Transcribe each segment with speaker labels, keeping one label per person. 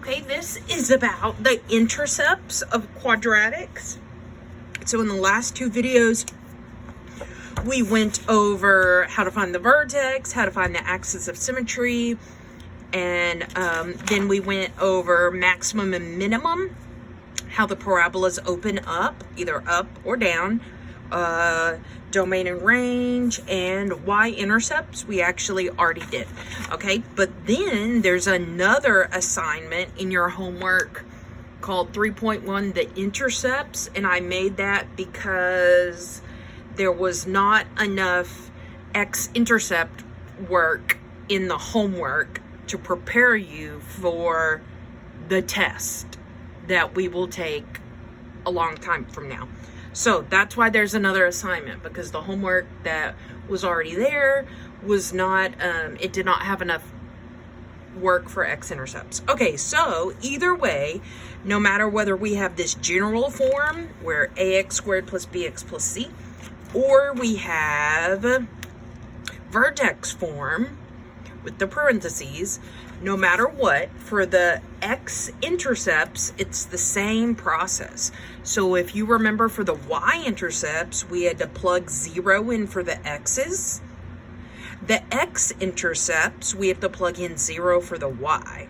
Speaker 1: Okay, this is about the intercepts of quadratics. So in the last two videos, we went over how to find the vertex, how to find the axis of symmetry, and then we went over maximum and minimum, how the parabolas open up, either up or down, domain and range, and y-intercepts we actually already did. Okay, but then there's another assignment in your homework called 3.1, the intercepts, and I made that because there was not enough x-intercept work in the homework to prepare you for the test that we will take a long time from now. So that's why there's another assignment, because the homework that was already there was not, it did not have enough work for x-intercepts. Okay, so either way, no matter whether we have this general form where ax squared plus bx plus c, or we have vertex form with the parentheses, no matter what, for the x-intercepts, it's the same process. So if you remember, for the y-intercepts, we had to plug 0 in for the x's. The x-intercepts, we have to plug in 0 for the y.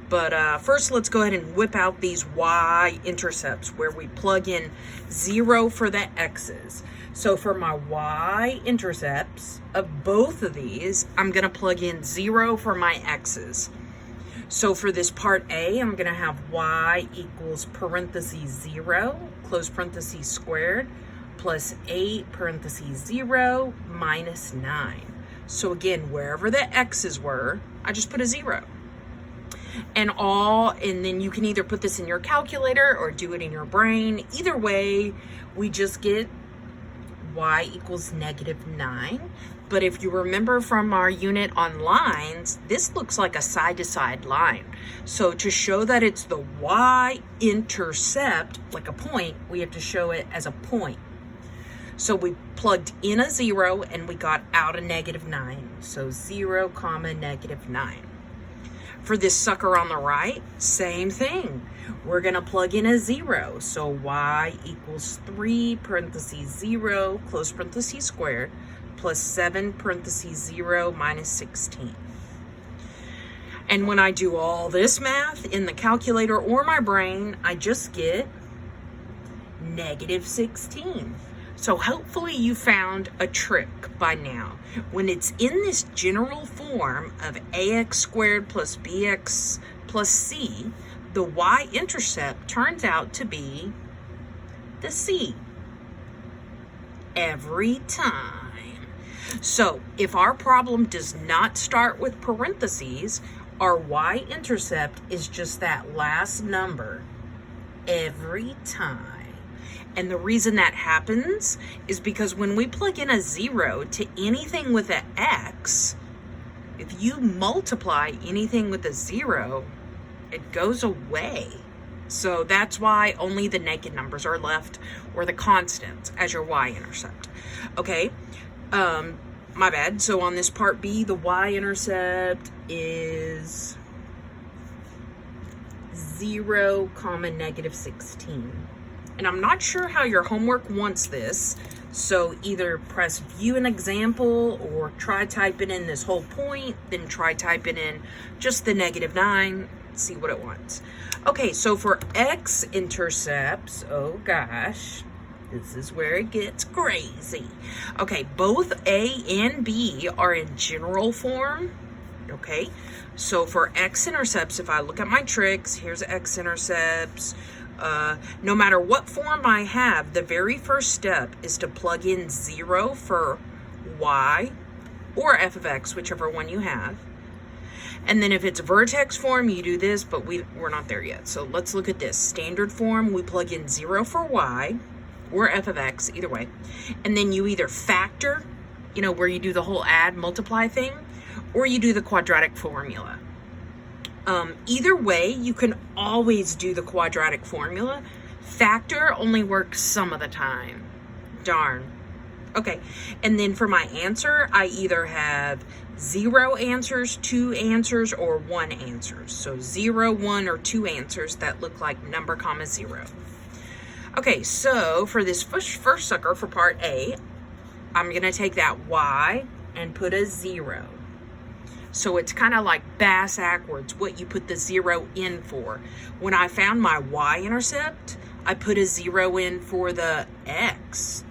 Speaker 1: But first, let's go ahead and whip out these y-intercepts, where we plug in 0 for the x's. So for my y-intercepts of both of these, I'm going to plug in 0 for my x's. So for this part A, I'm going to have y equals parentheses 0, close parentheses squared, plus 8 parentheses 0 minus 9. So again, wherever the x's were, I just put a 0. And then you can either put this in your calculator or do it in your brain. Either way, we just get y equals -9. But if you remember from our unit on lines, this looks like a side-to-side line. So to show that it's the y-intercept, like a point, we have to show it as a point. So we plugged in a 0 and we got out a -9. So 0, -9. For this sucker on the right, same thing. We're going to plug in a 0. So y equals 3 parentheses 0, close parentheses squared, plus 7 parentheses 0 minus 16. And when I do all this math in the calculator or my brain, I just get -16. So hopefully you found a trick by now. When it's in this general form of ax squared plus bx plus c, the y-intercept turns out to be the c every time. So if our problem does not start with parentheses, our y-intercept is just that last number every time. And the reason that happens is because when we plug in a 0 to anything with an x, if you multiply anything with a 0, it goes away. So that's why only the naked numbers are left, or the constants, as your y-intercept. Okay, my bad. So on this part B, the y-intercept is 0, -16. And I'm not sure how your homework wants this, so either press view an example or try typing in this whole point, then try typing in just the -9, see what it wants. Okay, so for x-intercepts, oh gosh, this is where it gets crazy. Okay, both A and B are in general form. Okay, so for x-intercepts, if I look at my tricks, here's x-intercepts. No matter what form I have, the very first step is to plug in 0 for y or f of x, whichever one you have. And then if it's vertex form, you do this, but we're not there yet. So let's look at this. Standard form, we plug in 0 for y or f of x, either way. And then you either factor, where you do the whole add, multiply thing, or you do the quadratic formula. Either way, you can always do the quadratic formula. Factor only works some of the time. Darn. Okay, and then for my answer, I either have 0 answers, 2 answers, or 1 answers. So 0, 1, or 2 answers that look like number, comma, 0. Okay, so for this first sucker for part A, I'm going to take that y and put a 0. So it's kind of like backwards, what you put the 0 in for. When I found my y-intercept, I put a 0 in for the x.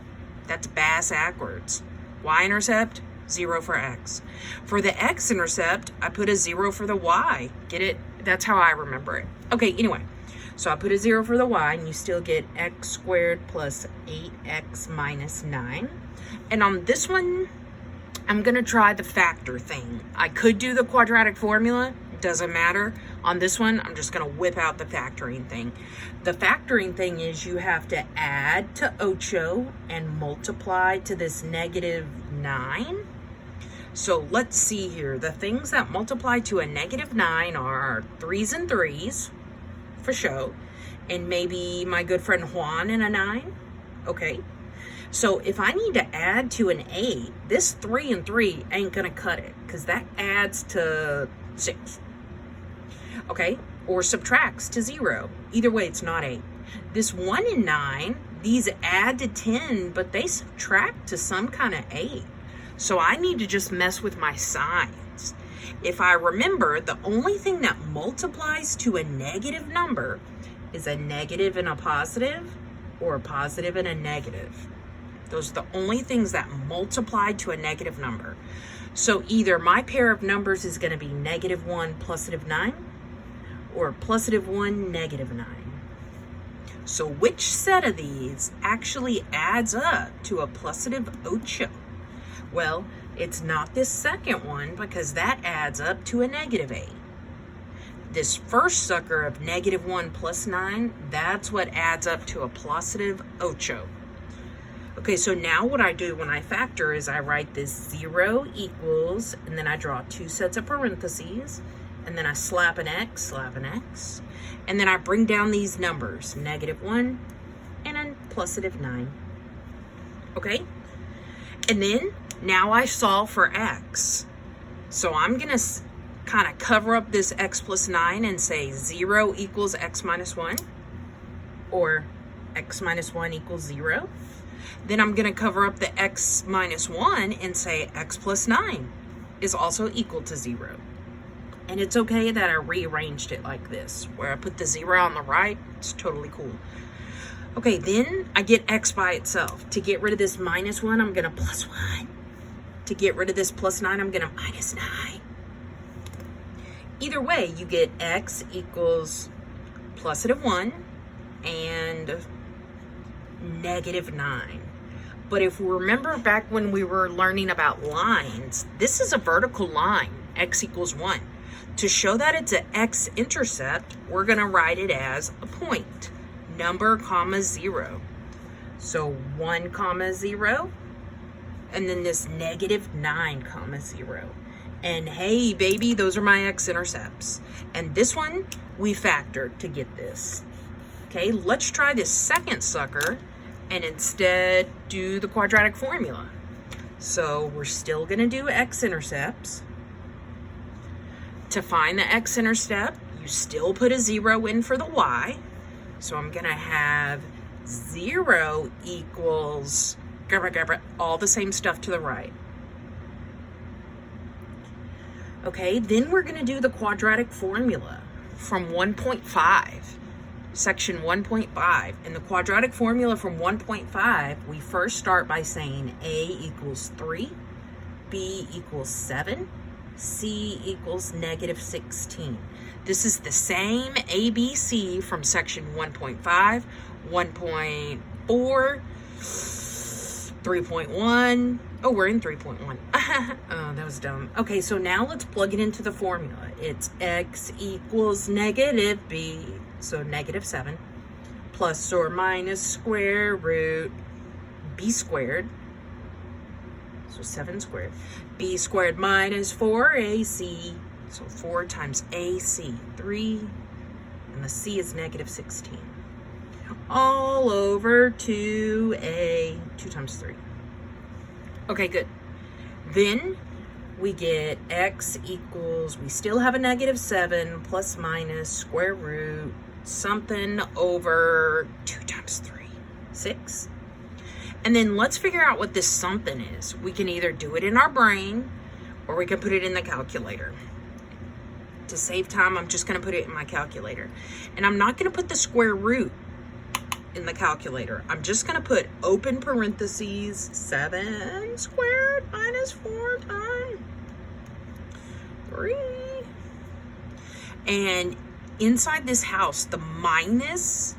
Speaker 1: That's backwards. Y-intercept, 0 for x. For the x-intercept, I put a 0 for the y. Get it? That's how I remember it. Okay, anyway. So I put a 0 for the y, and you still get x squared plus 8x minus 9. And on this one, I'm going to try the factor thing. I could do the quadratic formula. Doesn't matter. On this one, I'm just going to whip out the factoring thing. The factoring thing is you have to add to 8 and multiply to this negative 9. So let's see here. The things that multiply to a negative 9 are 3s and 3s, for sure. And maybe my good friend Juan and a 9. Okay. So if I need to add to an 8, this 3 and 3 ain't going to cut it, because that adds to 6. Okay? Or subtracts to 0. Either way, it's not 8. This 1 and 9, these add to 10, but they subtract to some kind of 8. So I need to just mess with my signs. If I remember, the only thing that multiplies to a negative number is a negative and a positive, or a positive and a negative. Those are the only things that multiply to a negative number. So either my pair of numbers is going to be -1 +9, or +1 -9. So which set of these actually adds up to a +8? Well, it's not this second one, because that adds up to a -8. This first sucker of -1 +9, that's what adds up to a +8. Okay, so now what I do when I factor is I write this 0 equals, and then I draw 2 sets of parentheses, and then I slap an X, and then I bring down these numbers, -1 and a +9. Okay? And then now I solve for X. So I'm going to kind of cover up this X plus 9 and say 0 equals X minus 1, or X minus 1 equals 0. Then I'm going to cover up the X minus 1 and say X plus 9 is also equal to 0. And it's okay that I rearranged it like this, where I put the 0 on the right. It's totally cool. Okay, then I get X by itself. To get rid of this -1, I'm going to +1. To get rid of this +9, I'm going to -9. Either way, you get X equals +1 and -9. But if we remember back when we were learning about lines, this is a vertical line, X equals 1. To show that it's an x-intercept, we're going to write it as a point, number, comma, 0. So 1, comma, 0, and then this -9, comma, 0. And hey, baby, those are my x-intercepts. And this one, we factored to get this. Okay, let's try this second sucker and instead do the quadratic formula. So we're still going to do x-intercepts. To find the x-intercept, you still put a 0 in for the y. So I'm going to have 0 equals all the same stuff to the right. Okay, then we're going to do the quadratic formula from 1.5, section 1.5. In the quadratic formula from 1.5, we first start by saying A equals 3, B equals 7, C equals -16. This is the same ABC from section 1.5, 1.4, 3.1. Oh, we're in 3.1. Oh, that was dumb. Okay, so now let's plug it into the formula. It's X equals -B, so -7, plus or minus square root B squared, so 7 squared, B squared minus 4AC, so 4 times AC, 3, and the C is -16. All over 2A, 2 times 3. Okay, good. Then we get x equals, we still have a -7 plus minus square root something over 2 times 3, 6. And then let's figure out what this something is. We can either do it in our brain or we can put it in the calculator. To save time, I'm just going to put it in my calculator. And I'm not going to put the square root in the calculator. I'm just going to put open parentheses 7 squared minus 4 times 3. And inside this house, the minus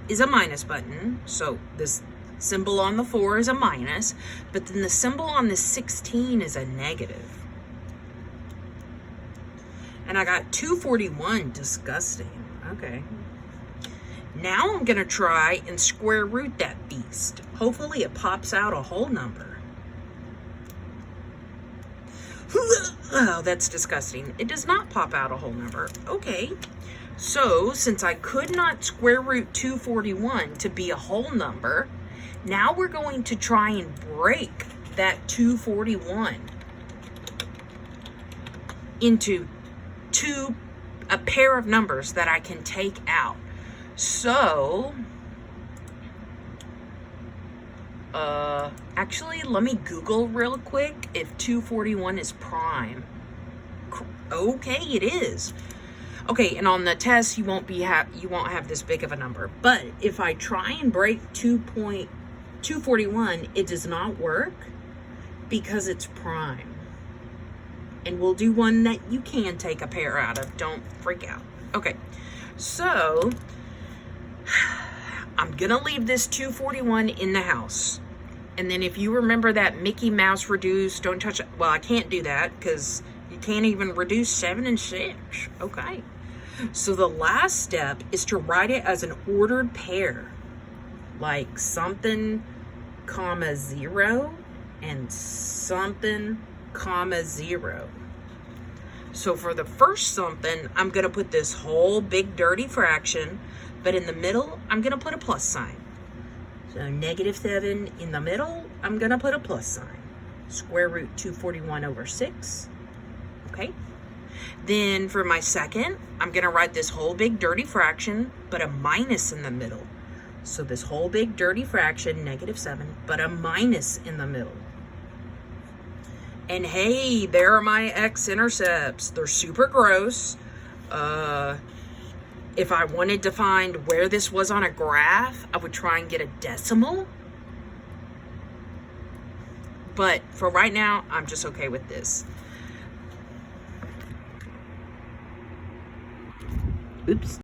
Speaker 1: is a minus button. So this symbol on the 4 is a minus, but then the symbol on the 16 is a negative. And I got 241, disgusting. Okay. Now I'm gonna try and square root that beast. Hopefully it pops out a whole number. Oh, that's disgusting. It does not pop out a whole number. Okay. So since I could not square root 241 to be a whole number, now we're going to try and break that 241 into a pair of numbers that I can take out. So, actually, let me Google real quick if 241 is prime. Okay, it is. Okay, and on the test, you won't have this big of a number. But if I try and break 241, it does not work because it's prime. And we'll do one that you can take a pair out of. Don't freak out. Okay, so I'm gonna leave this 241 in the house. And then if you remember that Mickey Mouse reduce, don't touch it. Well, I can't do that because you can't even reduce 7 and 6. Okay. So the last step is to write it as an ordered pair. Like something, comma 0 and something, comma 0. So for the first something, I'm going to put this whole big dirty fraction, but in the middle, I'm going to put a plus sign. So -7 in the middle, I'm going to put a plus sign. Square root 241 over 6. Okay. Then for my second, I'm going to write this whole big dirty fraction, but a minus in the middle. So this whole big dirty fraction, -7, but a minus in the middle. And hey, there are my x-intercepts. They're super gross. If I wanted to find where this was on a graph, I would try and get a decimal. But for right now, I'm just okay with this. Oops.